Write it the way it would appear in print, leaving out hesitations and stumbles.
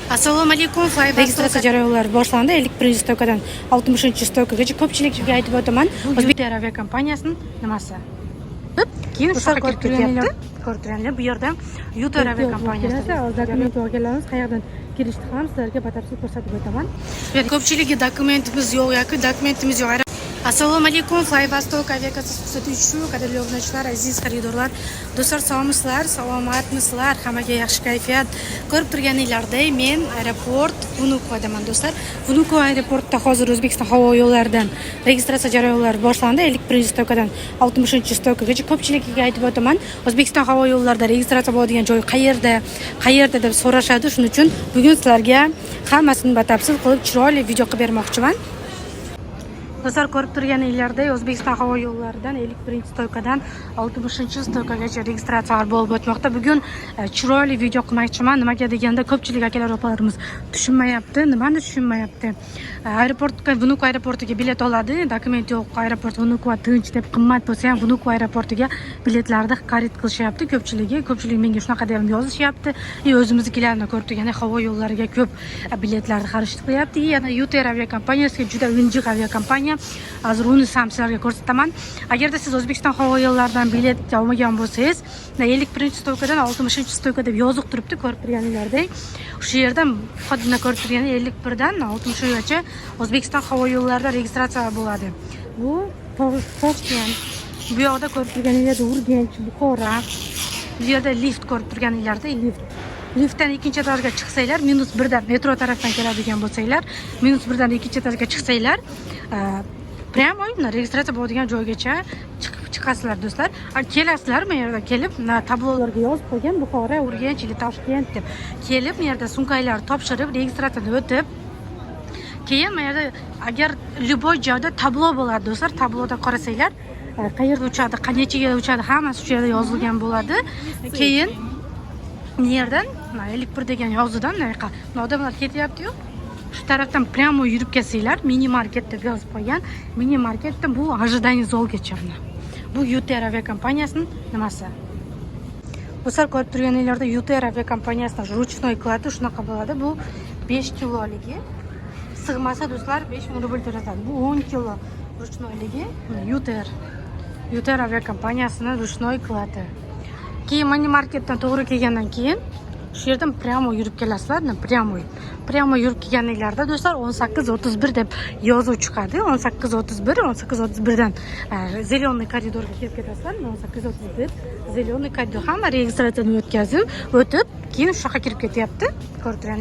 Assalomu alaykum. Registratsiya jarayonlari boshlandi. 51 stokadan 60 stokagacha ko'pchilikga aytib o'taman. O'zbek aviakompaniyasining nimasi? Keyin shunga kirib ketyapti. Ko'rtirganlar bu yerda Yutar aviakompaniyasi dokument olganlarimiz qayerdan kirishdi ham sizlarga batafsil ko'rsatib o'taman. Ko'pchiligi dokumentimiz yo'q yoki dokumentimiz yo'q. Assalomu alaykum. Flyvastok aviakasi kuzatuvchi, qadrli obunachilar, aziz xaridorlar, do'stlar, sog'misizlar, salomatmisizlar? Hammaga yaxshi kayfiyat. Ko'rib turganinglardek, men aeroport Vnukovaman, do'stlar. Vnukovo aeroportida hozir O'zbekiston havo yo'llaridan registratsiya jarayonlari boshlandi. 51 stokadan 60 stokagacha ko'pchilikga aytib o'taman. O'zbekiston havo yo'llarida registratsiya bo'ladigan joy qayerda deb so'rashadi. Shuning uchun bugun sizlarga hammasini batafsil qilib chiroyli video qilib bermoqchiman. Do'stlar, ko'rib turganinglardek, O'zbekiston havo yo'llaridan 51 stokadan 60 stokagacha registratsiyalar bo'lib o'tmoqda. Bugun chiroyli video qilmoqchiman. Nimaga deganda, ko'pchilik akalar opalarimiz tushunmayapti. Nimani tushunmayapti? Aeroportga, Vnukovo aeroportiga bilet oladi. Dokument yo'q, aeroport Vnukovo tinch deb qimmat bo'lsa ham Vnukovo aeroportiga biletlarni xarid qilishyapti ko'pchilik menga shunaqa deb yozishyapti. O'zimiznikilarni ko'rib turganda havo yo'llariga ko'p biletlarni xarid qilyapti. Yana Yutar aviakompaniyasiga juda injiq aviakompaniya. Hozir uni ham sizlarga ko'rsataman. Agarda siz O'zbekiston havo yo'llaridan bilet olmagan bo'lsangiz, 51 stokadan 60 stoka deb yoziq turibdi, ko'rib turganinglardek. O'sha yerdan xodimlar ko'rib turganda 51 dan 60 gacha O'zbekiston havo yo'llarida registratsiya bo'ladi. Bu Toshkent. Bu yoqda ko'rib turganinglarda Urganch, Buxoro. Bu yerda lift ko'rib turganinglarda liftdan ikkinchi etajga chiqsanglar, -1 dan metro tarafdan keladigan bo'lsanglar, -1 dan ikkinchi etajga chiqsanglar, prямо registratsiya bo'ladigan joygacha chiqasizlar, do'stlar. Kelasizlar, bu yerda kelib, tablolarga yozib qo'ygan Buxoro, Urganch, Toshkent deb kelib, bu yerda sumkalarni topshirib, registratsiyadan o'tib, keyin bu yerda agar любой joyda tablo bo'ladi, do'stlar. Tabloda qarasanglar, qayerda uchadi, qanchaga uchadi, hammasi shu yerda yozilgan bo'ladi. Keyin bu yerdan 51 degan yozudan odamlar ketyapti-yu. Shu tarafdan prямо yurib kelsanglar, mini market deb yozib qo'ygan. Mini marketda bu ожидание zolgacha. Bu Yutar aviakompaniyasining nimasi? Do'stlar, ko'rib turganinglarda Yutar aviakompaniyasining ruchnoy klati shunaqa bo'ladi. Bu 5 kiloligi. Sig'masa, do'stlar, 5000 rubl to'latadi. Bu 10 kilo ruchnoyligi. Yutar aviakompaniyasining ruchnoy klati. Keyin mini marketdan to'g'ri kelgandan keyin shu yerdan prямо yurib kelasizlar, prямо yurib kelganinglarda, do'stlar, 18:31 deb yozuv chiqadi. 18:31 dan zelyoniy koridorga kirib ketasizlar. 18:31 zelyoniy koridor, hamma registratsiyadan o'tkazib, o'tib, keyin shu yoqqa kirib ketyapti. Ko'rib turganlar